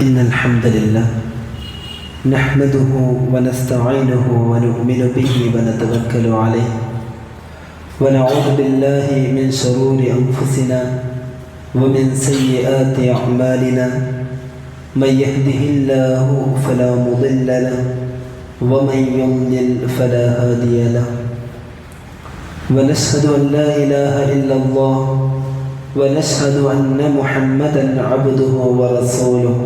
إن الحمد لله نحمده ونستعينه ونؤمن به ونتوكل عليه ونعوذ بالله من شرور أنفسنا ومن سيئات أعمالنا من يهده الله فلا مضل له ومن يضلل فلا هادي له ونشهد أن لا إله إلا الله ونشهد أن محمدا عبده ورسوله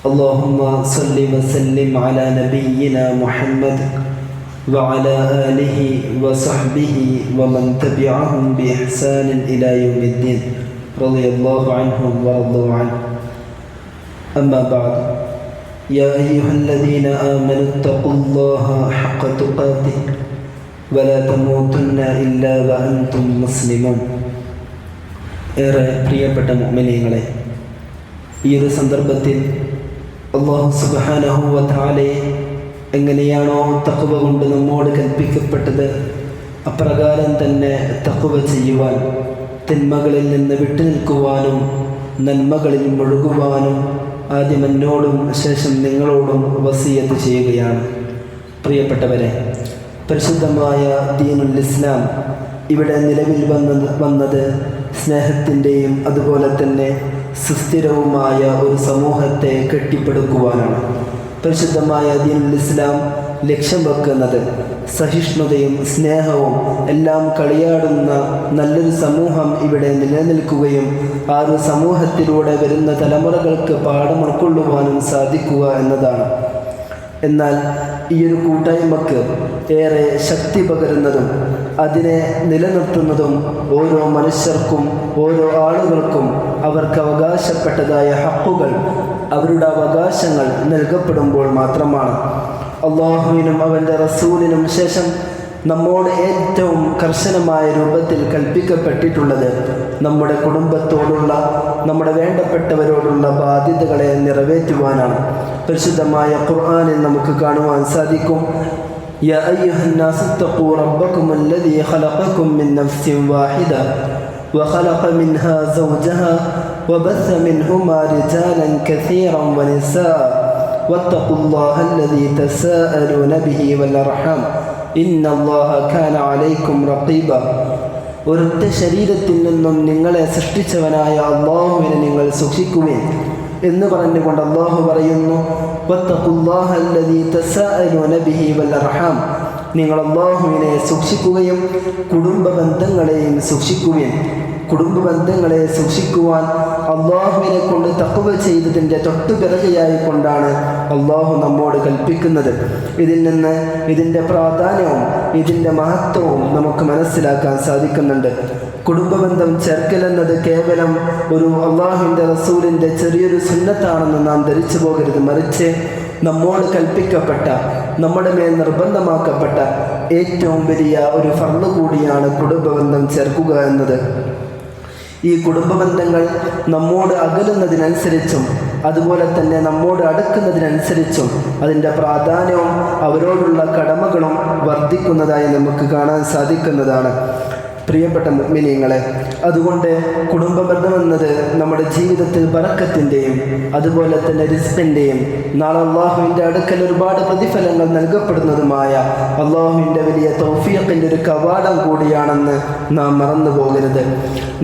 اللهم صل وسلم على نبينا محمد وعلى آله وصحبه ومن تبعهم بإحسان إلى يوم الدين رضي الله عنهم ورضوا عنه أما بعد يا أيها الذين آمنوا اتقوا الله حق تقاته ولا تموتن إلا وأنتم مسلمون. ഏറെ പ്രിയപ്പെട്ട മുഅ്മിനീങ്ങളെ, ഈ ഒരു സന്ദർഭത്തിൽ അല്ലാഹു സുബ്ഹാനഹു വ തആലയെ എങ്ങനെയാണോ തഖ്വ കൊണ്ട് നമ്മോട് കൽപ്പിക്കപ്പെട്ടത് അപ്രകാരം തന്നെ തഖ്വ ചെയ്യുവാൻ, തിന്മകളിൽ നിന്ന് വിട്ടുനിൽക്കുവാനും നന്മകളിൽ മുഴുകുവാനും ആദ്യം എന്നോടും ശേഷം നിങ്ങളോടും വസിയത്ത് ചെയ്യുകയാണ്. പ്രിയപ്പെട്ടവരെ, പരിശുദ്ധമായ ദീനുൽ ഇസ്ലാം ഇവിടെ നിലവിൽ വന്നത് സ്നേഹത്തിൻ്റെയും അതുപോലെ തന്നെ സുസ്ഥിരവുമായ ഒരു സമൂഹത്തെ കെട്ടിപ്പടുക്കുവാനാണ്. പരിശുദ്ധമായ ദീനുൽ ഇസ്ലാം ലക്ഷ്യം വെക്കുന്നത് സഹിഷ്ണുതയും സ്നേഹവും എല്ലാം കളിയാടുന്ന നല്ലൊരു സമൂഹം ഇവിടെ നിലനിൽക്കുകയും ആ ഒരു സമൂഹത്തിലൂടെ വരുന്ന തലമുറകൾക്ക് പാഠം ഉൾക്കൊള്ളുവാനും സാധിക്കുക എന്നതാണ്. എന്നാൽ ഈ ഒരു കൂട്ടായ്മക്ക് ഏറെ ശക്തി പകരുന്നതും അതിനെ നിലനിർത്തുന്നതും ഓരോ മനുഷ്യർക്കും ഓരോ ആളുകൾക്കും അവർക്ക് അവകാശപ്പെട്ടതായ ഹക്കുകൾ, അവരുടെ അവകാശങ്ങൾ നൽകപ്പെടുമ്പോൾ മാത്രമാണ്. അള്ളാഹുവിനും അവൻ്റെ റസൂലിനും ശേഷം നമ്മോട് ഏറ്റവും കർശനമായ രൂപത്തിൽ കൽപ്പിക്കപ്പെട്ടിട്ടുള്ളത് നമ്മുടെ കുടുംബത്തോടുള്ള, നമ്മുടെ വേണ്ടപ്പെട്ടവരോടുള്ള ബാധ്യതകളെ നിറവേറ്റുവാനാണ്. പരിശുദ്ധമായ ഖുർആനിൽ നമുക്ക് കാണുവാൻ സാധിക്കും, യാ അയ്യുഹന്നാസു തഖൂ റബ്ബകുമുല്ലദീ ഖലഖകും മിൻ നഫ്സിൻ വാഹിദ വഖലഖ മിൻഹാ സൗജഹാ വബസ്സ മിൻഹുമാ റിജാലൻ കസീറൻ വനിസാഅ വത്തഖുല്ലാഹല്ലദീ തസാഅലൂന ബിഹി വൽ അർഹാം ഇന്നല്ലാഹ കാന അലൈക്കും റഖീബ. ഒരൊറ്റ ശരീരത്തിൽ നിന്നും നിങ്ങളെ സൃഷ്ടിച്ചവനായ അല്ലാഹുവിനെ നിങ്ങൾ സൂക്ഷിക്കുവിൻ എന്ന് പറഞ്ഞുകൊണ്ട് അല്ലാഹു പറയുന്നു, വത്തഖുല്ലാഹല്ലദീ തസാഅലൂന ബിഹി വൽ അർഹാം, നിങ്ങൾ അല്ലാഹുവിനെ സൂക്ഷിക്കുകയും കുടുംബ ബന്ധങ്ങളെയും സൂക്ഷിക്കുവിൻ. കുടുംബ ബന്ധങ്ങളെ സൂക്ഷിക്കുവാൻ അള്ളാഹുവിനെ കൊണ്ട് തഖ്വ ചെയ്തതിൻ്റെ തൊട്ടുപിറകെയായി കൊണ്ടാണ് അള്ളാഹു നമ്മോട് കൽപ്പിക്കുന്നത്. ഇതിൽ നിന്ന് ഇതിൻ്റെ പ്രാധാന്യവും ഇതിൻ്റെ മഹത്വവും നമുക്ക് മനസ്സിലാക്കാൻ സാധിക്കുന്നുണ്ട്. കുടുംബബന്ധം ചേർക്കലെന്നത് കേവലം ഒരു അള്ളാഹുവിൻ്റെ റസൂലിൻ്റെ ചെറിയൊരു സുന്നത്താണെന്ന് നാം ധരിച്ചു പോകരുത്. മറിച്ച് നമ്മോട് കൽപ്പിക്കപ്പെട്ട, നമ്മുടെ മേൽ നിർബന്ധമാക്കപ്പെട്ട ഏറ്റവും വലിയ ഒരു ഫർള് കൂടിയാണ് കുടുംബബന്ധം ചേർക്കുക എന്നത്. ഈ കുടുംബബന്ധങ്ങൾ നമ്മോട് അകലുന്നതിനനുസരിച്ചും അതുപോലെ തന്നെ നമ്മോട് അടുക്കുന്നതിനനുസരിച്ചും അതിൻ്റെ പ്രാധാന്യവും അവരോടുള്ള കടമകളും വർദ്ധിക്കുന്നതായി നമുക്ക് കാണാൻ സാധിക്കുന്നതാണ്. പ്രിയപ്പെട്ട മുഅ്മിനീങ്ങളെ, അതുകൊണ്ട് കുടുംബബന്ധം എന്നത് നമ്മുടെ ജീവിതത്തിൽ ബറക്കത്തിൻ്റെയും അതുപോലെ തന്നെ റിസ്കിൻ്റെയും നാളെ അള്ളാഹുവിൻ്റെ അടുക്കൽ ഒരുപാട് പ്രതിഫലങ്ങൾ നൽകപ്പെടുന്നതുമായ അള്ളാഹുവിൻ്റെ വലിയ തൗഫീഖിൻ്റെ ഒരു കവാടം കൂടിയാണെന്ന് നാം മറന്നു പോകരുത്.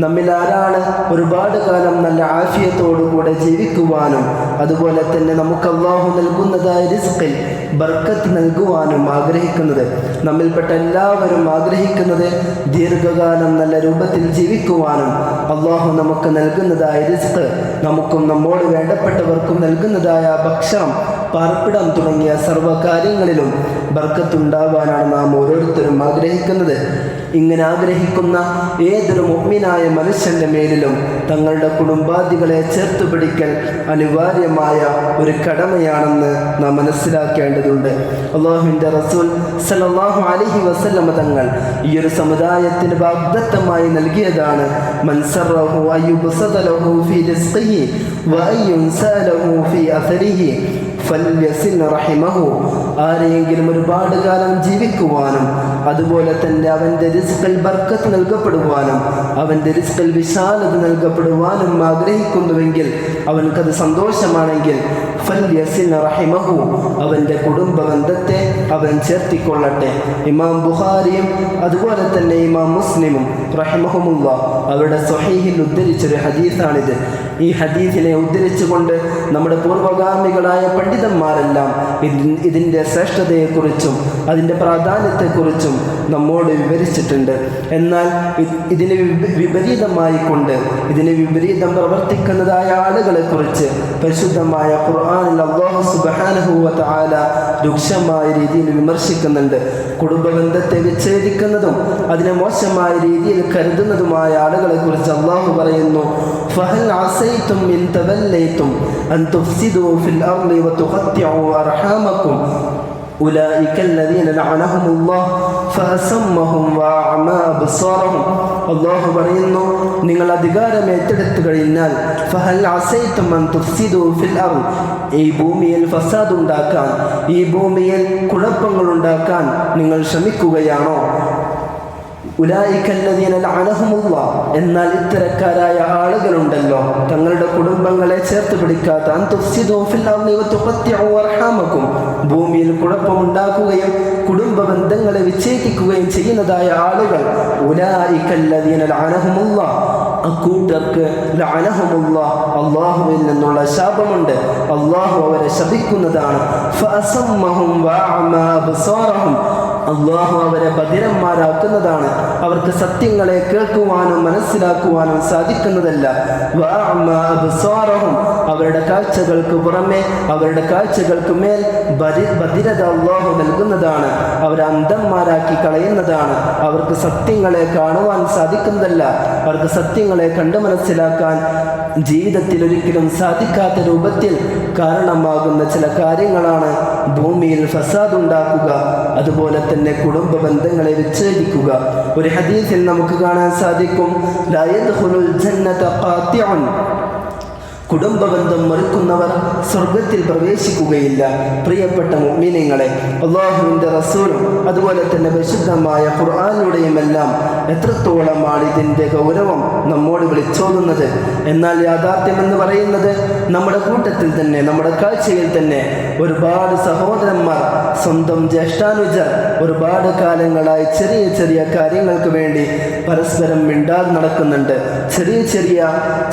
നമ്മിൽ ആരാണ് ഒരുപാട് കാലം നല്ല ആഫിയത്തോടുകൂടെ ജീവിക്കുവാനും അതുപോലെ തന്നെ നമുക്ക് അള്ളാഹു നൽകുന്നതായ റിസ്കിൽ ബർക്കത്ത് നൽകുവാനും ആഗ്രഹിക്കുന്നത്? നമ്മിൽപ്പെട്ട എല്ലാവരും ആഗ്രഹിക്കുന്നത് ദീർഘകാലം നല്ല രൂപത്തിൽ ജീവിക്കുവാനും അള്ളാഹു നമുക്ക് നൽകുന്നതായ റിസ്ക്, നമുക്കും നമ്മോട് വേണ്ടപ്പെട്ടവർക്കും നൽകുന്നതായ ഭക്ഷണം, പാർപ്പിടം തുടങ്ങിയ സർവ്വകാര്യങ്ങളിലും ബർക്കത്തുണ്ടാവാനാണ് നാം ഓരോരുത്തരും ആഗ്രഹിക്കുന്നത്. ഇങ്ങനെ ആഗ്രഹിക്കുന്ന ഏതൊരു മുഅ്മിനായ മനുഷ്യൻ്റെ മേലിലും തങ്ങളുടെ കുടുംബാദികളെ ചേർത്തു പിടിക്കൽ അനിവാര്യമായ ഒരു കടമയാണെന്ന് നാം മനസ്സിലാക്കേണ്ടതുണ്ട്. അല്ലാഹുവിൻ്റെ റസൂൽ സല്ലല്ലാഹു അലൈഹി വസല്ലമ തങ്ങൾ ഈ ഒരു സമുദായത്തിന് വാഗ്ദത്തമായി നൽകിയതാണ്, മൻ സറഹു അയ്യുബ്സത ലഹു ഫീ റിസ്ഖിഹി വഅയ്യുൻസലഹു ഫീ അഥരിഹി ഫല്യസിൽ റഹിമഹു, ആരെയെങ്കിലും ഒരുപാട് കാലം ജീവിക്കുവാനും അതുപോലെ തന്നെ അവൻ്റെ റിസ്കിൽ ബർക്കത്ത് നൽകപ്പെടുവാനും അവൻ്റെ റിസ്കിൽ വിശാലത നൽകപ്പെടുവാനും ആഗ്രഹിക്കുന്നുവെങ്കിൽ, അവൻക്കത് സന്തോഷമാണെങ്കിൽ ഫല്യസിൽ റഹിമഹു, അവൻ്റെ കുടുംബ ബന്ധത്തെ അവൻ ചേർത്തിക്കൊള്ളട്ടെ. ഇമാം ബുഖാരിയും അതുപോലെ തന്നെ ഇമാം മുസ്ലിമും റഹിമഹുമുള്ള അവരുടെ സ്വഹീഹിൽ ഉദ്ധരിച്ചൊരു ഹദീസാണിത്. ഈ ഹദീസിനെ ഉദ്ധരിച്ചുകൊണ്ട് നമ്മുടെ പൂർവഗാമികളായ പണ്ഡിതന്മാരെല്ലാം ഇതിൻ്റെ ശ്രേഷ്ഠതയെക്കുറിച്ചും അതിൻ്റെ പ്രാധാന്യത്തെക്കുറിച്ചും നമ്മോട് വിവരിച്ചിട്ടുണ്ട്. എന്നാൽ ഇതിന് വിപരീതമായിക്കൊണ്ട് ഇതിന് വിപരീതം പ്രവർത്തിക്കുന്നതായ ആളുകളെക്കുറിച്ച് പരിശുദ്ധമായ ഖുർആനിൽ അല്ലാഹു സുബ്ഹാനഹു വ തആല രൂക്ഷമായ രീതിയിൽ വിമർശിക്കുന്നുണ്ട്. കുടുംബബന്ധത്തെ വിച്ഛേദിക്കുന്നതും അതിനെ മോശമായ രീതിയിൽ കരുതുന്നതുമായ ആളുകളെക്കുറിച്ച് അല്ലാഹു പറയുന്നു, ഫഹൽ അസൈതും ഇൻ തവല്ലൈതും അൻ തുഫ്സിദു ഫിൽ അർളി വതുഖത്തിഉ അർഹാമകും ഉലൈക അല്ലദീന ലഅനഹുമുല്ലാഹ് ഫഅസമ്മഹും വഅഅമാ അബ്സാറഹും. അല്ലാഹു പറയുന്നു, നിങ്ങൾ അധികാരം ഏറ്റെടുത്തു കഴിഞ്ഞാൽ ഫഹൽ അസൈതും അൻ തുഫ്സിദു ഫിൽ അർള്, ഈ ഭൂമിയിൽ ഫസാദ് ഉണ്ടാക്കാൻ, ഈ ഭൂമിയിൽ കുഴപ്പങ്ങൾ ഉണ്ടാക്കാൻ നിങ്ങൾ ശ്രമിക്കുകയാണോ? ഉലൈക അല്ലദീന ലഅനഹുമുല്ലാഹ്, എന്നാൽ ഇത്തരക്കാരായ ആളുകളുണ്ടല്ലോ, തങ്ങളുടെ കുടുംബങ്ങളെ ചേർത്ത് പിടിക്കാത്ത, അൻ തുഫ്സിദു ഫിൽ അർളി വതുഖത്തിഉ അർഹാമകും, ഭൂമിയിൽ കുഴപ്പമുണ്ടാക്കുകയും കുടുംബ ബന്ധങ്ങളെ വിച്ഛേദിക്കുകയും ചെയ്യുന്നതായ ആളുകൾ, ഉലൈക അല്ലദീന ലഅനഹുമുല്ലാഹ്, അക്കൂട്ടർക്ക് ലഅനഹുമുല്ലാഹ്, അല്ലാഹുവിൽ നിന്നുള്ള ശാപമുണ്ട്, അല്ലാഹു അവരെ ശപിക്കുന്നതാണ്. ഫഅസമ്മഹും വഅഅമാ അബ്സാറഹും, അല്ലാഹു അവരെ ബധിരന്മാരാക്കുന്നതാണ്, അവർക്ക് സത്യങ്ങളെ കേൾക്കുവാനും മനസ്സിലാക്കുവാനും സാധിക്കുന്നതല്ല. വഅഅമാ അബ്സാറഹും, അവരുടെ കാഴ്ചകൾക്ക് പുറമെ അവരുടെ കാഴ്ചകൾക്ക് മേൽ ബധിരത അല്ലാഹു നൽകുന്നതാണ്, അവരെ അന്ധന്മാരാക്കി കളയുന്നതാണ്, അവർക്ക് സത്യങ്ങളെ കാണുവാൻ സാധിക്കുന്നതല്ല, അവർക്ക് സത്യങ്ങളെ കണ്ടു മനസ്സിലാക്കാൻ ജീവിതത്തിൽ ഒരിക്കലും സാധിക്കാത്ത രൂപത്തിൽ കാരണമാകുന്ന ചില കാര്യങ്ങളാണ് ഭൂമിയിൽ ഫസാദ് ഉണ്ടാക്കുക, അതുപോലെ തന്നെ കുടുംബ ബന്ധങ്ങളെ വിച്ഛേദിക്കുക. ഒരു ഹദീസിൽ നമുക്ക് കാണാൻ സാധിക്കും, ലാ യദ്ഖുലുൽ ജന്നത ഖാതിഉൻ, കുടുംബബന്ധം മറുക്കുന്നവർ സ്വർഗത്തിൽ പ്രവേശിക്കുകയില്ല. പ്രിയപ്പെട്ട മുഅ്മിനീങ്ങളെ, അല്ലാഹുവിൻ്റെ റസൂലും അതുപോലെ തന്നെ പരിശുദ്ധമായ ഖുർആനിലൂടെയുമെല്ലാം എത്രത്തോളമാണ് ഇതിൻ്റെ ഗൗരവം നമ്മോട് വിളിച്ചോതുന്നത്. എന്നാൽ യാഥാർത്ഥ്യമെന്ന് പറയുന്നത് നമ്മുടെ കൂട്ടത്തിൽ തന്നെ, നമ്മുടെ കാഴ്ചയിൽ തന്നെ ഒരുപാട് സഹോദരന്മാർ, സ്വന്തം ജ്യേഷ്ഠാനുജർ ഒരുപാട് കാലങ്ങളായി ചെറിയ ചെറിയ കാര്യങ്ങൾക്ക് വേണ്ടി പരസ്പരം മിണ്ടാതെ നടക്കുന്നുണ്ട്. ചെറിയ ചെറിയ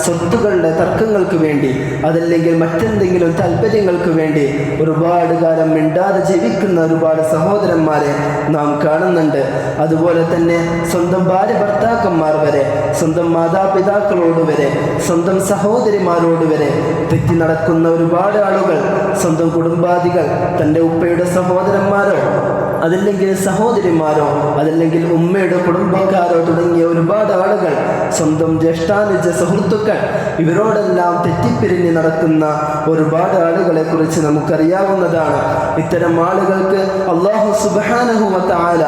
സ്വത്തുക്കളുടെ തർക്കങ്ങൾക്ക് വേണ്ടി, അതല്ലെങ്കിൽ മറ്റെന്തെങ്കിലും താല്പര്യങ്ങൾക്ക് വേണ്ടി ഒരുപാട് കാലം മിണ്ടാതെ ജീവിക്കുന്ന ഒരുപാട് സഹോദരന്മാരെ നാം കാണുന്നുണ്ട്. അതുപോലെ തന്നെ സ്വന്തം ഭാര്യ ഭർത്താക്കന്മാർ വരെ, സ്വന്തം മാതാപിതാക്കളോട് വരെ, സ്വന്തം സഹോദരിമാരോട് വരെ തെറ്റി നടക്കുന്ന ഒരുപാട് ആളുകൾ, സ്വന്തം കുടുംബാദികൾ, തൻ്റെ ഉപ്പയുടെ സഹോദരന്മാരോ അതല്ലെങ്കിൽ സഹോദരിമാരോ അതല്ലെങ്കിൽ ഉമ്മയുടെ കുടുംബക്കാരോ തുടങ്ങിയ ഒരുപാട് ആളുകൾ, സ്വന്തം ജ്യേഷ്ഠാനുജ സുഹൃത്തുക്കൾ, ഇവരോടെല്ലാം തെറ്റിപ്പിരിഞ്ഞ് നടക്കുന്ന ഒരുപാട് ആളുകളെ കുറിച്ച് നമുക്കറിയാവുന്നതാണ്. ഇത്തരം ആളുകൾക്ക് അല്ലാഹു സുബ്ഹാനഹു വ തആല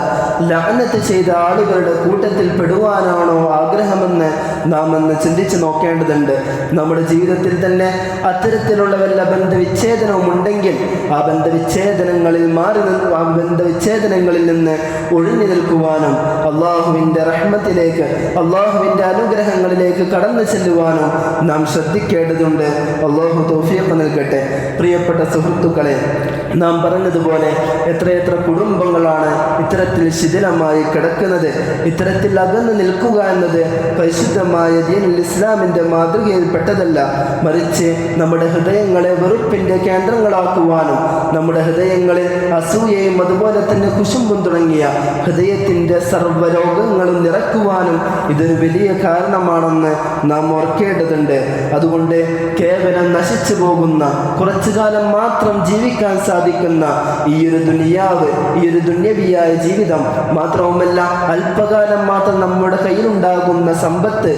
ലഅനത്ത് ചെയ്ത ആളുകളുടെ കൂട്ടത്തിൽ പെടുവാനാണോ ആഗ്രഹമെന്ന് നാം ഒന്ന് ചിന്തിച്ചു നോക്കേണ്ടതുണ്ട്. നമ്മുടെ ജീവിതത്തിൽ തന്നെ അത്തരത്തിലുള്ള വല്ല ബന്ധവിച്ഛേദനവും ഉണ്ടെങ്കിൽ ആ ബന്ധവിച്ഛേദനങ്ങളിൽ നിന്ന് ഒഴിഞ്ഞു നിൽക്കുവാനും അള്ളാഹുവിൻ്റെ റഹ്മത്തിലേക്ക്, അള്ളാഹുവിൻ്റെ അനുഗ്രഹങ്ങളിലേക്ക് കടന്നു ചെല്ലുവാനും നാം ശ്രദ്ധിക്കേണ്ടതുണ്ട്. അള്ളാഹു തൗഫീഖ് നൽകട്ടെ. പ്രിയപ്പെട്ട സുഹൃത്തുക്കളെ, നാം പറഞ്ഞതുപോലെ എത്രയെത്ര കുടുംബങ്ങളാണ് ഇത്തരത്തിൽ ശിഥിലമായി കിടക്കുന്നത്. ഇത്തരത്തിൽ അകന്നു നിൽക്കുക എന്നത് പരിശുദ്ധമായ ദീനുൽ ഇസ്ലാമിൻ്റെ മാതൃകയിൽപ്പെട്ടതല്ല. മറിച്ച് നമ്മുടെ ഹൃദയങ്ങളെ വെറുപ്പിൻ്റെ കേന്ദ്രങ്ങളാക്കുവാനും നമ്മുടെ ഹൃദയങ്ങളിൽ അസൂയയും അതുപോലെ തന്നെ കുശുമ്പും തുടങ്ങിയ ഹൃദയത്തിൻ്റെ സർവ്വരോഗങ്ങളും നിറക്കുവാനും ഇതൊരു വലിയ കാരണമാണെന്ന് നാം ഓർക്കേണ്ടതുണ്ട്. അതുകൊണ്ട് കേവലം നശിച്ചു പോകുന്ന, കുറച്ചു കാലം മാത്രം ജീവിക്കാൻ സാധിക്കുന്ന ഈ ഒരു ദുനിയാവ്, ഈ ഒരു ദുന്യവിയായ ജീവിതം മാത്രവുമല്ല, അല്പകാലം മാത്രം നമ്മുടെ കയ്യിലുണ്ടാകുന്ന സമ്പത്ത്,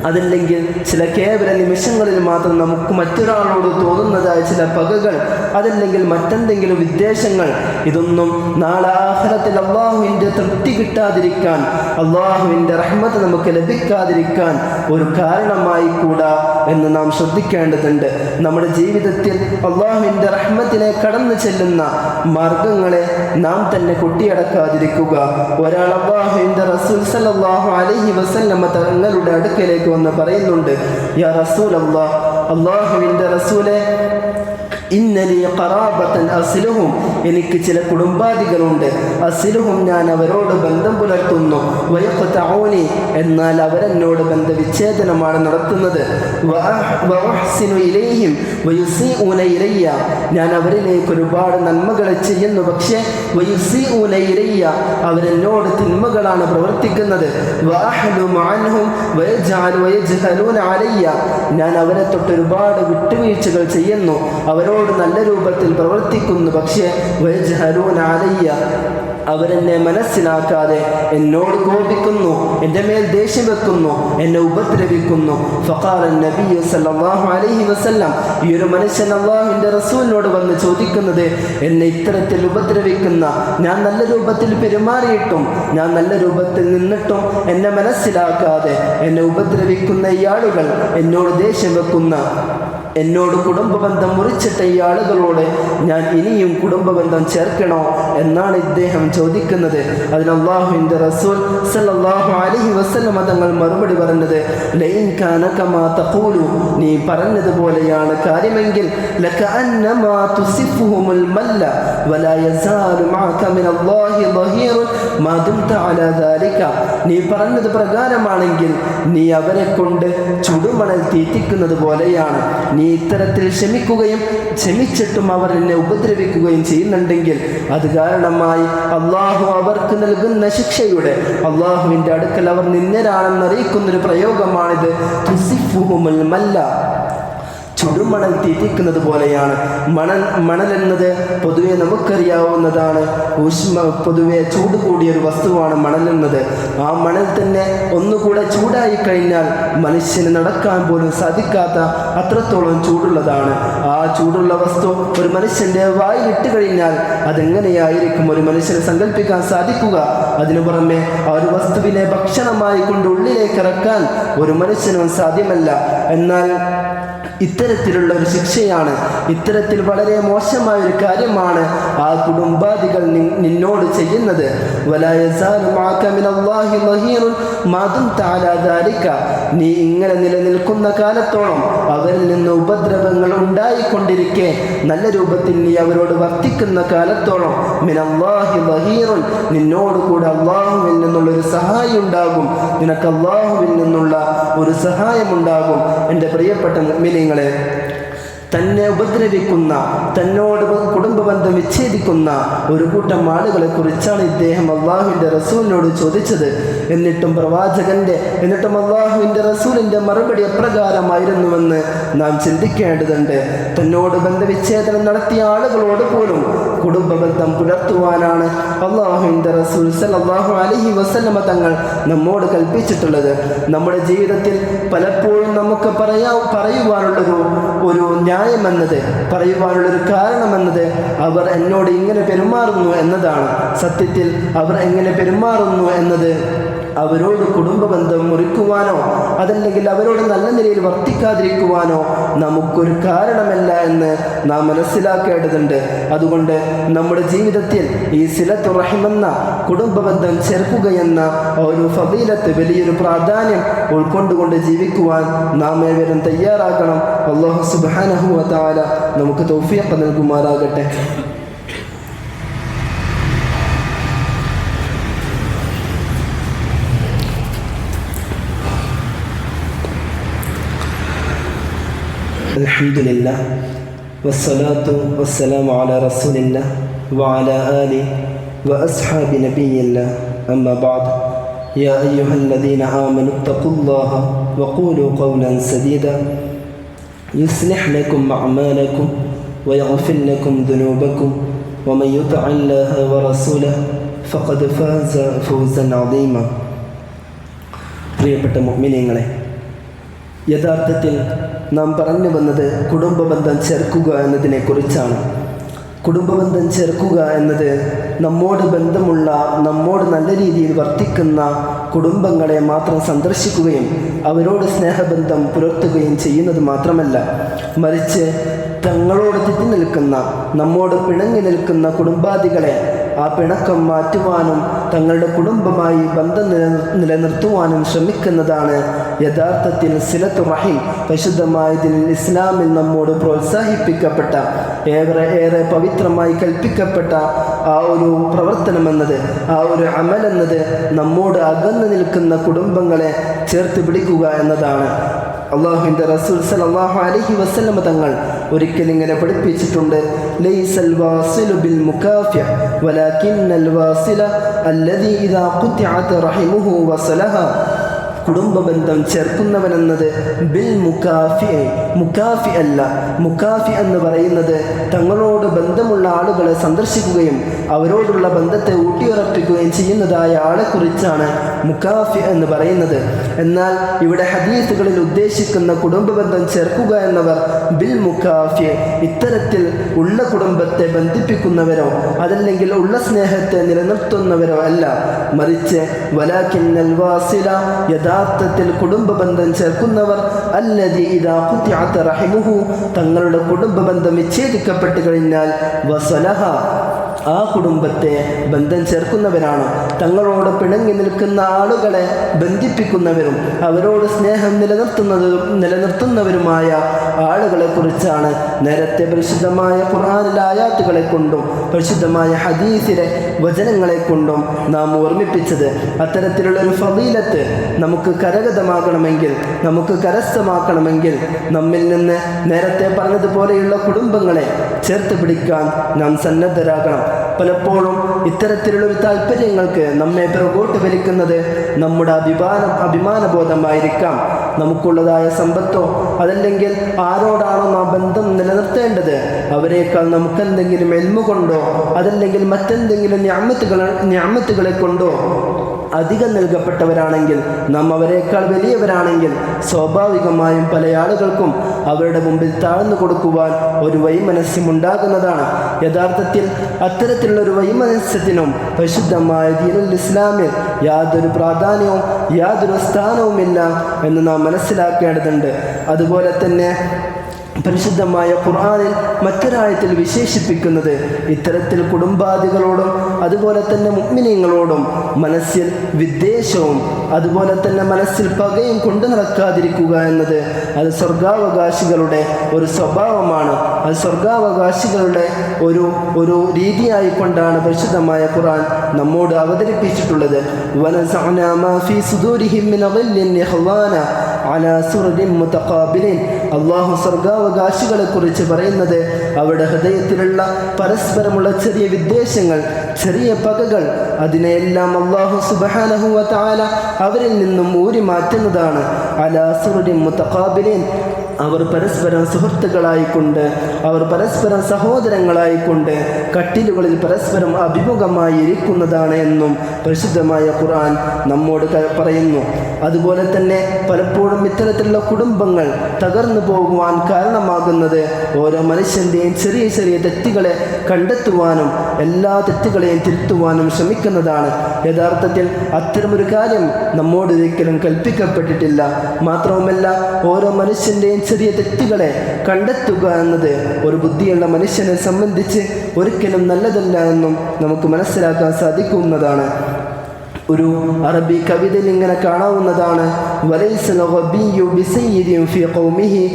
അതല്ലെങ്കിൽ ചില കേവല നിമിഷങ്ങളിൽ മാത്രം നമുക്ക് മറ്റൊരാളോട് തോന്നുന്നതായ ചില പകകൾ, അതല്ലെങ്കിൽ മറ്റെന്തെങ്കിലും വിദ്വേഷങ്ങൾ, ഇതൊന്നും നാളെ ആഖിറത്തിൽ അള്ളാഹുവിൻ്റെ തൃപ്തി കിട്ടാതിരിക്കാൻ, അള്ളാഹുവിൻ്റെ റഹ്മത്ത് നമുക്ക് ലഭിക്കാതിരിക്കാൻ ഒരു കാരണമായി കൂടാ എന്ന് നാം ശ്രദ്ധിക്കേണ്ടതുണ്ട്. നമ്മുടെ ജീവിതത്തിൽ അള്ളാഹുവിൻ്റെ റഹ്മത്തിനെ കടന്നു ചെല്ലുന്ന മാർഗങ്ങളെ നാം തന്നെ കൊട്ടിയടക്കാതിരിക്കുക. ഒരാൾ അള്ളാഹുവിൻ്റെ റസൂൽ സല്ലല്ലാഹു അലൈഹി വസല്ലമ തങ്ങളുടെ അടുക്കലേക്ക് വന്ന് പറയുന്നുണ്ട്, യാ റസൂൽ അല്ലാഹ്, അള്ളാഹുവിൻ്റെ റസൂലെ, ഇന്നലി ഖറാബത്തൻ അസിലുഹും, എനിക്ക് ചില കുടുംബാദികളുണ്ട്, അസിലുഹും, ഞാൻ അവരോട് ബന്ധം പുലർത്തുന്നു, വയഖ്തഊനി, എന്നാൽ അവരെന്നോട് ബന്ധവിച്ഛേദനമാണ് നടത്തുന്നത്, വഅഹ്സിനു ഇലൈഹിം വയുസീഊന ഇലയ്യ, ഞാൻ അവരിലേക്ക് ഒരുപാട് നന്മകളെ ചെയ്യുന്നു, പക്ഷേ വയുസീഊന ഇലയ്യ, അവരെന്നോട് തിന്മകളാണ് പ്രവർത്തിക്കുന്നത്, വഅഹ്ലുമു അൻഹും വയജ്ഹലൂന അലയ്യ, ഞാൻ അവരെ തൊട്ട് ഒരുപാട് വിട്ടുവീഴ്ചകൾ ചെയ്യുന്നു, അവരോട് നല്ല രൂപത്തിൽ പ്രവർത്തിക്കുന്നു, പക്ഷേ വയജ്ഹലൂന അലയ്യ, അവരെന്നെ മനസ്സിലാക്കാതെ എന്നോട് കോപിക്കുന്നു, എൻ്റെ മേൽ ദേഷ്യം വെക്കുന്നു, എന്നെ ഉപദ്രവിക്കുന്നു. ഫഖാല നബി സല്ലല്ലാഹു അലൈഹി വസല്ലം, ഈ ഒരു മനുഷ്യൻ അല്ലാഹുവിൻ്റെ റസൂലിനോട് വന്ന് ചോദിക്കുന്നത്, എന്നെ ഇത്തരത്തിൽ ഉപദ്രവിക്കുന്ന, ഞാൻ നല്ല രൂപത്തിൽ പെരുമാറിയിട്ടും, ഞാൻ നല്ല രൂപത്തിൽ നിന്നിട്ടും എന്നെ മനസ്സിലാക്കാതെ എന്നെ ഉപദ്രവിക്കുന്ന ഈ ആളുകൾ, എന്നോട് ദേഷ്യം വെക്കുന്ന, എന്നോട് കുടുംബബന്ധം മുറിച്ചിട്ട ഈ ആളുകളോട് ഞാൻ ഇനിയും കുടുംബബന്ധം ചേർക്കണോ എന്നാണ് ഇദ്ദേഹം ചോദിക്കുന്നത്. അതിന് അല്ലാഹുവിൻ്റെ റസൂൽ സല്ലല്ലാഹു അലൈഹി വസല്ലം തങ്ങൾ മറുപടി പറഞ്ഞത്, ലൈൻ കാന കമാ തഖൂലു, നീ പറഞ്ഞതുപോലെയാണ് കാര്യമെങ്കിൽ, ലകഅന്നമാ തുസിഫുഹുൽ മല്ല വലാ യസാലു മഅക മിനല്ലാഹി ദഹീറുൻ മാ ദുംത അലാ ദാലിക, നീ പറഞ്ഞത് പ്രകാരമാണെങ്കിൽ നീ അവരെ കൊണ്ട് ചുടുമണൽ തീറ്റിക്കുന്നത് പോലെയാണ്. നീ ഇത്തരത്തിൽ ക്ഷമിച്ചിട്ടും അവർ എന്നെ ഉപദ്രവിക്കുകയും ചെയ്യുന്നുണ്ടെങ്കിൽ അത് കാരണമായി അള്ളാഹു അവർക്ക് നൽകുന്ന ശിക്ഷയുടെ, അള്ളാഹുവിൻ്റെ അടുക്കൽ അവർ നിന്ദരാണെന്നറിയിക്കുന്നൊരു പ്രയോഗമാണിത്. തുസിഫുഹുൽ മല്ല, ചുടുമണൽ തീറ്റിക്കുന്നത് പോലെയാണ്. മണൽ എന്നത് പൊതുവെ നമുക്കറിയാവുന്നതാണ്, പൊതുവെ ചൂട് കൂടിയൊരു വസ്തുവാണ് മണൽ എന്നത്. ആ മണൽ തന്നെ ഒന്നുകൂടെ ചൂടായി കഴിഞ്ഞാൽ മനുഷ്യന് നടക്കാൻ പോലും സാധിക്കാത്ത അത്രത്തോളം ചൂടുള്ളതാണ്. ആ ചൂടുള്ള വസ്തു ഒരു മനുഷ്യൻ്റെ വായിലിട്ട് കഴിഞ്ഞാൽ അതെങ്ങനെയായിരിക്കും ഒരു മനുഷ്യന് സങ്കല്പിക്കാൻ സാധിക്കുക? അതിനു പുറമെ ആ ഒരു വസ്തുവിനെ ഭക്ഷണമായി കൊണ്ട് ഉള്ളിലേക്ക് ഇറക്കാൻ ഒരു മനുഷ്യനും സാധ്യമല്ല. എന്നാൽ ഇത്തരത്തിലുള്ള ഒരു ശിക്ഷയാണ്, ഇത്തരത്തിൽ വളരെ മോശമായ ഒരു കാര്യമാണ് ആ കുടുംബാദികൾ നിന്നോട് ചെയ്യുന്നത്. വലാ യസാലു മഅക മിനല്ലാഹി ദഹീറുൻ മാ ദുംത അലാ ദാലിക, നീ ഇങ്ങനെ നിലനിൽക്കുന്ന കാലത്തോളം അവരിൽ നിന്ന് ഉപദ്രവങ്ങൾ ഉണ്ടായിക്കൊണ്ടിരിക്കെ, നല്ല രൂപത്തിൽ നീ അവരോട് വർത്തിക്കുന്ന കാലത്തോളം, മിനല്ലാഹി ദഹീറുൻ, നിന്നോട് കൂടെ അള്ളാഹുവിൽ നിന്നുള്ളൊരു സഹായം ഉണ്ടാകും, നിനക്ക് അള്ളാഹുവിൽ നിന്നുള്ള ഒരു സഹായമുണ്ടാകും. എൻ്റെ പ്രിയപ്പെട്ട മുഅ്മിനീങ്ങളെ, തന്നെ ഉപദ്രവിക്കുന്ന, തന്നോട് കുടുംബബന്ധം വിച്ഛേദിക്കുന്ന ഒരു കൂട്ടം ആളുകളെ കുറിച്ചാണ് ഇദ്ദേഹം അള്ളാഹുവിൻ്റെ റസൂലിനോട് ചോദിച്ചത്. എന്നിട്ടും അള്ളാഹുവിൻ്റെ റസൂലിൻ്റെ മറുപടി എപ്രകാരമായിരുന്നുവെന്ന് നാം ചിന്തിക്കേണ്ടതുണ്ട്. തന്നോട് ബന്ധവിച്ഛേദനം നടത്തിയ ആളുകളോട് പോലും കുടുംബബന്ധം പുലർത്തുവാനാണ് അള്ളാഹുവിൻ്റെ റസൂൽ സല്ലല്ലാഹു അലൈഹി വസല്ലമ തങ്ങൾ നമ്മോട് കൽപ്പിച്ചിട്ടുള്ളത്. നമ്മുടെ ജീവിതത്തിൽ പലപ്പോഴും നമുക്ക് പറയുവാനുള്ളൊരു ന്യായമെന്നത്, പറയുവാനുള്ളൊരു കാരണമെന്നത് അവർ എന്നോട് ഇങ്ങനെ പെരുമാറുന്നു എന്നതാണ്. സത്യത്തിൽ അവർ എങ്ങനെ പെരുമാറുന്നു എന്നത് അവരോട് കുടുംബബന്ധം മുറിക്കുവാനോ അതല്ലെങ്കിൽ അവരോട് നല്ല നിലയിൽ വർത്തിക്കാതിരിക്കുവാനോ നമുക്കൊരു കാരണമല്ല എന്ന് നാം മനസ്സിലാക്കേണ്ടതുണ്ട്. അതുകൊണ്ട് നമ്മുടെ ജീവിതത്തിൽ ഈ സിലത്തു റഹിമെന്ന കുടുംബബന്ധം ചേർക്കുകയെന്ന ഒരു ഫദീലത്ത്, വലിയൊരു പ്രാധാന്യം ഉൾക്കൊണ്ടുകൊണ്ട് ജീവിക്കുവാൻ നാം ഏവരും തയ്യാറാക്കണം. അല്ലാഹു സുബ്ഹാനഹു വ തആല നമുക്ക് തൗഫീഖ് നൽകുമാറാകട്ടെ. അൽഹംദുലില്ലാ വസ്സലാത്തു വസ്സലാമു അലാ റസൂലില്ലാ വഅലാ ആലിഹി വഅസ്ഹാബി നബിയില്ലാ അമ്മാ ബഅദ്. യാ അയ്യുഹല്ലദീന ആമനു ഇത്തഖുല്ലാഹ വഖൂലു ഖൗലൻ സദീദാ യുസ്ലിഹ് ലക്കും അഅമാലക്കും വയഗ്ഫിർ ലക്കും ദുനൂബക്കും വമൻ യുതിഇല്ലാഹ വറസൂലഹു ഫഖദ് ഫാസ ഫൗസൻ അദീമാ. പ്രിയപ്പെട്ട മുഅ്മിനീങ്ങളെ, യഥാർത്ഥത്തിൽ നാം പറഞ്ഞു വന്നത് കുടുംബബന്ധം ചേർക്കുക എന്നതിനെക്കുറിച്ചാണ്. കുടുംബബന്ധം ചേർക്കുക എന്നത് നമ്മോട് ബന്ധമുള്ള, നമ്മോട് നല്ല രീതിയിൽ വർത്തിക്കുന്ന കുടുംബങ്ങളെ മാത്രം സന്ദർശിക്കുകയും അവരോട് സ്നേഹബന്ധം പുലർത്തുകയും ചെയ്യുന്നത് മാത്രമല്ല, മറിച്ച് തങ്ങളോട് തെറ്റി നിൽക്കുന്ന, നമ്മോട് പിണങ്ങി നിൽക്കുന്ന കുടുംബാദികളെ ആ പിണക്കം മാറ്റുവാനും തങ്ങളുടെ കുടുംബമായി ബന്ധം നിലനിർത്തുവാനും ശ്രമിക്കുന്നതാണ് യഥാർത്ഥത്തിൽ സിലത്തു റഹിം. പരിശുദ്ധമായതിൽ ഇസ്ലാമിൽ നമ്മോട് പ്രോത്സാഹിപ്പിക്കപ്പെട്ട, ഏറെ പവിത്രമായി കൽപ്പിക്കപ്പെട്ട ആ ഒരു പ്രവർത്തനമെന്നത്, ആ ഒരു അമലെന്നത് നമ്മോട് അകന്നു നിൽക്കുന്ന കുടുംബങ്ങളെ ചേർത്ത് പിടിക്കുക എന്നതാണ്. അള്ളാഹുവിൻ്റെ റസൂൽ സല്ലല്ലാഹു അലൈഹി വസല്ലം തങ്ങൾ ഒരിക്കൽ ഇങ്ങനെ പഠിപ്പിച്ചിട്ടുണ്ട്, ലൈസൽ വാസിലു ബിൽ മുകാഫി വലാകിന്നൽ വാസില അല്ലദീ ഇദാ ഖുതിഅത് റഹിമുഹു വസലഹ. കുടുംബബന്ധം ചേർക്കുന്നവനെന്നത് ബിൽ മുക്കാഫി അല്ല. മുക്കാഫി എന്ന് പറയുന്നത് തങ്ങളോട് ബന്ധമുള്ള ആളുകളെ സന്ദർശിക്കുകയും അവരോടുള്ള ബന്ധത്തെ ഊട്ടിയുറപ്പിക്കുകയും ചെയ്യുന്നതായ ആളെക്കുറിച്ചാണ് മുക്കാഫി എന്ന് പറയുന്നത്. എന്നാൽ ഇവിടെ ഹദീസുകളിൽ ഉദ്ദേശിക്കുന്ന കുടുംബബന്ധം ചേർക്കുക എന്നവർ ബിൽ മുക്കാഫി, ഇത്തരത്തിൽ ഉള്ള കുടുംബത്തെ ബന്ധിപ്പിക്കുന്നവരോ അതല്ലെങ്കിൽ ഉള്ള സ്നേഹത്തെ നിലനിർത്തുന്നവരോ അല്ല, മറിച്ച് വലാകിന്നൽ വാസില, യഥാർത്ഥത്തിൽ കുടുംബബന്ധം ചേർക്കുന്നവർ അല്ലദീ ഇദാ ഖുതിഅത് റഹിമുഹു, തങ്ങളുടെ കുടുംബബന്ധം വിച്ഛേദിക്കപ്പെട്ട് കഴിഞ്ഞാൽ വസലഹ, ആ കുടുംബത്തെ ബന്ധം ചേർക്കുന്നവരാണ്. തങ്ങളോട് പിണങ്ങി നിൽക്കുന്ന ആളുകളെ ബന്ധിപ്പിക്കുന്നവരും അവരോട് സ്നേഹം നിലനിർത്തുന്നവരുമായ ആളുകളെ കുറിച്ചാണ് നേരത്തെ പരിശുദ്ധമായ ഖുർആനിലെ ആയാത്തുകളെ കൊണ്ടും പരിശുദ്ധമായ ഹദീസിലെ വചനങ്ങളെ കൊണ്ടും നാം ഓർമ്മിപ്പിച്ചത്. അത്തരത്തിലുള്ള ഒരു ഫളീലത്ത് നമുക്ക് കരഗതമാകണമെങ്കിൽ, നമുക്ക് കരസ്ഥമാക്കണമെങ്കിൽ നമ്മിൽ നിന്ന് നേരത്തെ പറഞ്ഞതുപോലെയുള്ള കുടുംബങ്ങളെ ചേർത്ത് പിടിക്കാൻ നാം സന്നദ്ധരാകണം. പലപ്പോഴും ഇത്തരത്തിലുള്ളൊരു താല്പര്യങ്ങൾക്ക് നമ്മെ പിറകോട്ട് വലിക്കുന്നത് നമ്മുടെ അഭിമാനബോധമായിരിക്കാം. നമുക്കുള്ളതായ സമ്പത്തോ അതല്ലെങ്കിൽ ആരോടാണോ നാം ബന്ധം നിലനിർത്തേണ്ടത് അവരെക്കാൾ നമുക്കെന്തെങ്കിലും എൽമു കൊണ്ടോ അതല്ലെങ്കിൽ മറ്റെന്തെങ്കിലും നിഅമത്തുകളെ കൊണ്ടോ അധികം നൽകപ്പെട്ടവരാണെങ്കിൽ, നാം അവരെക്കാൾ വലിയവരാണെങ്കിൽ സ്വാഭാവികമായും പല ആളുകൾക്കും അവരുടെ മുമ്പിൽ താഴ്ന്നു കൊടുക്കുവാൻ ഒരു വൈമനസ്യം ഉണ്ടാകുന്നതാണ്. യഥാർത്ഥത്തിൽ അത്തരത്തിലുള്ള ഒരു വൈമനസ്യത്തിനും പരിശുദ്ധമായ ദീനുൽ ഇസ്ലാമിൽ യാതൊരു പ്രാധാന്യവും യാതൊരു സ്ഥാനവുമില്ല എന്ന് നാം മനസ്സിലാക്കേണ്ടതുണ്ട്. അതുപോലെ തന്നെ പരിശുദ്ധമായ ഖുർആനിൽ മറ്റൊരായത്തിൽ വിശേഷിപ്പിക്കുന്നത് ഇത്തരത്തിൽ കുടുംബാദികളോടും അതുപോലെ തന്നെ മുഅ്മിനീങ്ങളോടും മനസ്സിൽ വിദ്വേഷവും അതുപോലെ തന്നെ മനസ്സിൽ പകയും കൊണ്ടു നടക്കാതിരിക്കുക എന്നത് അത് സ്വർഗാവകാശികളുടെ ഒരു സ്വഭാവമാണ്. അത് സ്വർഗാവകാശികളുടെ ഒരു രീതിയായി കൊണ്ടാണ് പരിശുദ്ധമായ ഖുർആൻ നമ്മോട് അവതരിപ്പിച്ചിട്ടുള്ളത്. വനസഅനാ മാ ഫീ സുദൂരിഹിം മിൻ ഗില്ലിൻ ഇഖ്വാന അലാ സുറരിൻ മുതഖാബിലിൻ. അല്ലാഹു സ്വർഗാവകാശികളെ കുറിച്ച് പറയുന്നത് അവരുടെ ഹൃദയത്തിലുള്ള പരസ്പരമുള്ള ചെറിയ വിദ്വേഷങ്ങൾ, ചെറിയ പകകൾ, അതിനെയെല്ലാം അല്ലാഹു സുബ്ഹാനഹു വ തആല അവരിൽ നിന്നും ഊരി മാറ്റുന്നതാണ്. അലാ സുറരിൻ മുതഖാബിലിൻ, അവർ പരസ്പരം സുഹൃത്തുക്കളായിക്കൊണ്ട്, അവർ പരസ്പരം സഹോദരങ്ങളായിക്കൊണ്ട് കട്ടിലുകളിൽ പരസ്പരം അഭിമുഖമായി ഇരിക്കുന്നതാണ് എന്നും പരിശുദ്ധമായ ഖുർആൻ നമ്മോട് പറയുന്നു. അതുപോലെ തന്നെ പലപ്പോഴും ഇത്തരത്തിലുള്ള കുടുംബങ്ങൾ തകർന്നു പോകുവാൻ കാരണമാകുന്നത് ഓരോ മനുഷ്യൻ്റെയും ചെറിയ ചെറിയ തെറ്റുകളെ കണ്ടെത്തുവാനും എല്ലാ തെറ്റുകളെയും തിരുത്തുവാനും ശ്രമിക്കുന്നതാണ്. യഥാർത്ഥത്തിൽ അത്തരമൊരു കാര്യം നമ്മോട് ഒരിക്കലും കൽപ്പിക്കപ്പെട്ടിട്ടില്ല. മാത്രവുമല്ല, ഓരോ മനുഷ്യൻ്റെയും ചെറിയ തെറ്റുകളെ കണ്ടെത്തുക എന്നത് ഒരു ബുദ്ധിയുള്ള മനുഷ്യനെ സംബന്ധിച്ച് ഒരിക്കലും നല്ലതല്ല എന്നും നമുക്ക് മനസ്സിലാക്കാൻ സാധിക്കുന്നതാണ്. ഒരു അറബി കവിതയിൽ ഇങ്ങനെ കാണാവുന്നതാണ്, വലൈസൽ ഗബിയ്യു ബിസയ്യിദിൻ ഫീ ഖൗമിഹി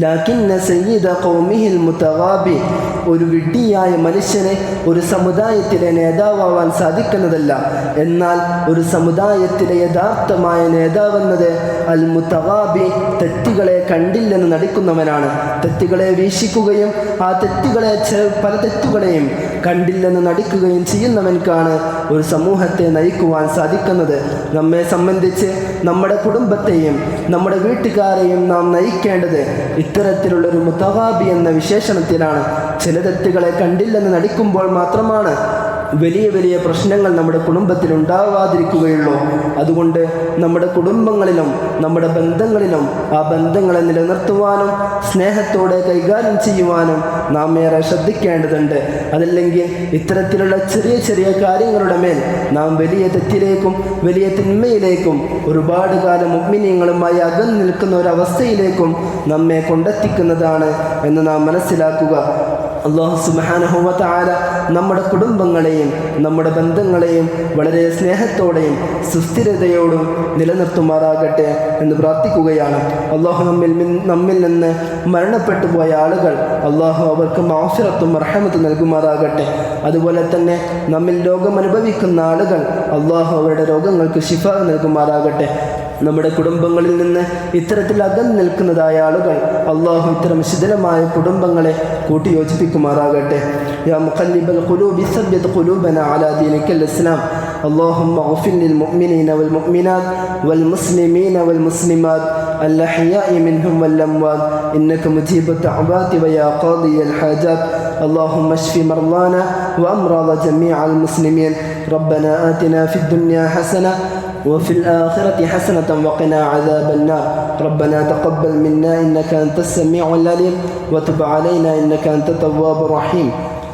ലാകിന്ന സയ്യിദ ഖൗമിഹിൽ മുതഗാബി. ഒരു വിഡ്ഢിയായ മനുഷ്യനെ ഒരു സമുദായത്തിലെ നേതാവാൻ സാധിക്കുന്നതല്ല. എന്നാൽ ഒരു സമുദായത്തിലെ യഥാർത്ഥമായ നേതാവെന്നത് അൽ മുതഗാബി, തെറ്റുകളെ കണ്ടില്ലെന്ന് നടിക്കുന്നവനാണ്. തെറ്റുകളെ വീക്ഷിക്കുകയും ആ പല തെറ്റുകളെയും കണ്ടില്ലെന്ന് നടിക്കുകയും ചെയ്യുന്നവൻക്കാണ് ഒരു സമൂഹത്തെ നയിക്കുവാൻ സാധിക്കുന്നത്. നമ്മെ സംബന്ധിച്ച് നമ്മുടെ കുടുംബത്തെയും നമ്മുടെ വീട്ടുകാരെയും നാം നയിക്കേണ്ടത് ഇത്തരത്തിലുള്ളൊരു മുതഗാബി എന്ന വിശേഷണത്തിലാണ്. ചില തെറ്റുകളെ കണ്ടില്ലെന്ന് നടിക്കുമ്പോൾ മാത്രമാണ് വലിയ വലിയ പ്രശ്നങ്ങൾ നമ്മുടെ കുടുംബത്തിൽ ഉണ്ടാവാതിരിക്കുകയുള്ളൂ. അതുകൊണ്ട് നമ്മുടെ കുടുംബങ്ങളിലും നമ്മുടെ ബന്ധങ്ങളിലും ആ ബന്ധങ്ങളെ നിലനിർത്തുവാനും സ്നേഹത്തോടെ കൈകാര്യം ചെയ്യുവാനും നാം ഏറെ ശ്രദ്ധിക്കേണ്ടതുണ്ട്. അതല്ലെങ്കിൽ ഇത്തരത്തിലുള്ള ചെറിയ ചെറിയ കാര്യങ്ങളുടെ മേൽ നാം വലിയ തെറ്റിലേക്കും വലിയ തിന്മയിലേക്കും ഒരുപാട് കാലം മുഅ്മിനീങ്ങളുമായി അകന്നു നിൽക്കുന്ന ഒരവസ്ഥയിലേക്കും നമ്മെ കൊണ്ടെത്തിക്കുന്നതാണ് എന്ന് നാം മനസ്സിലാക്കുക. അല്ലാഹു സുബ്ഹാനഹു വ തആല നമ്മുടെ കുടുംബങ്ങളെയും നമ്മുടെ ബന്ധങ്ങളെയും വളരെ സ്നേഹത്തോടെയും സുസ്ഥിരതയോടും നിലനിർത്തുമാറാകട്ടെ എന്ന് പ്രാർത്ഥിക്കുകയാണ്. അല്ലാഹു നമ്മിൽ നിന്ന് മരണപ്പെട്ടു പോയ ആളുകൾ അല്ലാഹു അവർക്ക് മഗ്ഫിറത്തും റഹ്മത്തും നൽകുമാറാകട്ടെ. അതുപോലെ തന്നെ നമ്മിൽ രോഗം അനുഭവിക്കുന്ന ആളുകൾ അല്ലാഹു അവരുടെ രോഗങ്ങൾക്ക് ശിഫ നൽകുമാറാകട്ടെ. നമ്മുടെ കുടുംബങ്ങളിൽ നിന്ന് ഇത്തരത്തിൽ അകന്നു നിൽക്കുന്നതായ ആളുകൾ അല്ലാഹു ഇത്തരം ശിഥിലമായ കുടുംബങ്ങളെ കൂട്ടിയോജിപ്പിക്കുമാറാകട്ടെ. യാ മുഖല്ലിബൽ ഖുലൂബി സബ്ബിത് ഖുലൂബനാ അലാ ദീനിക്കൽ ഇസ്ലാം. اللهم اغفر للمؤمنين والمؤمنات والمسلمين والمسلمات الأحياء منهم والأموات إنك مجيب الدعوات ويا قاضي الحاجات. اللهم اشف مرضانا وأمراض جميع المسلمين. ربنا آتنا في الدنيا حسنة وفي الآخرة حسنة وقنا عذاب النار. ربنا تقبل منا إنك أنت السميع العليم وتب علينا إنك أنت التواب الرحيم.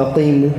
أقيموا